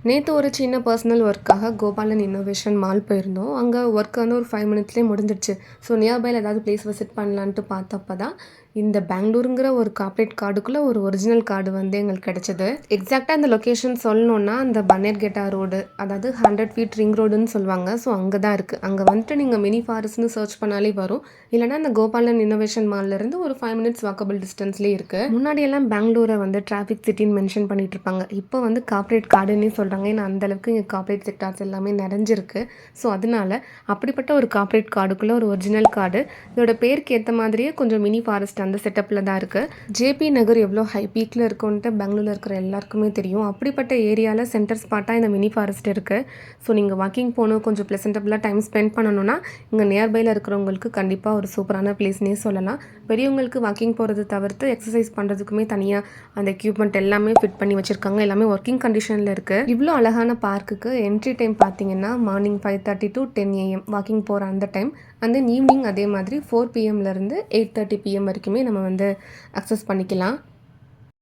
நேத்து ஒரு சின்ன பர்சனல் ஒர்க்காக கோபாலன் இன்னோவேஷன் மால் போயிருந்தோம். அங்க ஒர்க் வந்து ஒரு 5 மினிட்ஸ்லயே முடிஞ்சிடுச்சு. ஸோ நியர்பைல ஏதாவது பிளேஸ் விசிட் பண்ணலான்ட்டு பார்த்தப்ப தான், இந்த பெங்களூருங்கிற ஒரு கார்ப்பரேட் கார்டுக்குள்ள ஒரு ஒரிஜினல் கார்டு வந்து எங்களுக்கு கிடைச்சது. எக்ஸாக்ட்டா அந்த லொகேஷன் சொல்லணும்னா, அந்த பன்னேர்கெட்டா ரோடு, அதாவது 100 ஃபீட் ரிங் ரோடுன்னு சொல்லுவாங்க. ஸோ அங்க தான் இருக்கு. அங்க வந்துட்டு நீங்க மினி ஃபாரஸ்ட்ன்னு சர்ச் பண்ணாலே வரும். இல்லன்னா அந்த கோபாலன் இன்னோவேஷன் மால்லேருந்து ஒரு 5 மினிட்ஸ் வாக்கபிள் டிஸ்டன்ஸ்லயே இருக்கு. முன்னாடியெல்லாம் பெங்களூரை வந்து டிராஃபிக் சிட்டின்னு மென்ஷன் பண்ணிட்டு இருப்பாங்க. இப்போ வந்து கார்ப்பரேட் கார்டுன்னே சொல்றாங்க. ஏன்னா அந்த அளவுக்கு இங்கே கார்ப்பரேட் செக்டார்ஸ் எல்லாமே நிறைஞ்சிருக்கு. ஸோ அதனால அப்படிப்பட்ட ஒரு கார்ப்பரேட் கார்டுக்குள்ள ஒரு ஒரிஜினல் கார்டு, இதோட பேருக்கு ஏற்ற மாதிரியே கொஞ்சம் மினி ஃபாரஸ்ட் அந்த செட்டப்பில் தான் இருக்குது. ஜேபி நகர் எவ்வளோ ஹை பீக்கில் இருக்குன்ட்டு பெங்களூரில் இருக்கிற எல்லாருக்குமே தெரியும். அப்படிப்பட்ட ஏரியாவில் சென்டர் ஸ்பாட்டாக இந்த மினி ஃபாரஸ்ட் இருக்குது. ஸோ நீங்கள் வாக்கிங் போகணும், கொஞ்சம் ப்ளசன்டபுளாக டைம் ஸ்பெண்ட் பண்ணணும்னா இங்கே நியர்பையில் இருக்கிறவங்களுக்கு கண்டிப்பாக ஒரு சூப்பரான பிளேஸ்னே சொல்லலாம். பெரியவங்களுக்கு வாக்கிங் போகிறது தவிர்த்து எக்ஸசைஸ் பண்ணுறதுக்குமே தனியாக அந்த எக்யூப்மெண்ட் எல்லாமே ஃபிட் பண்ணி வச்சுருக்காங்க. எல்லாமே ஒர்க்கிங் கண்டிஷனில் இருக்குது. இவ்வளோ அழகான பார்க்குக்கு என்ட்ரி டைம் பார்த்தீங்கன்னா மார்னிங் 5:30 to 10 AM வாக்கிங் போகிற அந்த டைம். அண்ட் தென் ஈவினிங் அதே மாதிரி 4 PM 8:30 PM வரைக்குமே நம்ம வந்து அக்சஸ் பண்ணிக்கலாம்.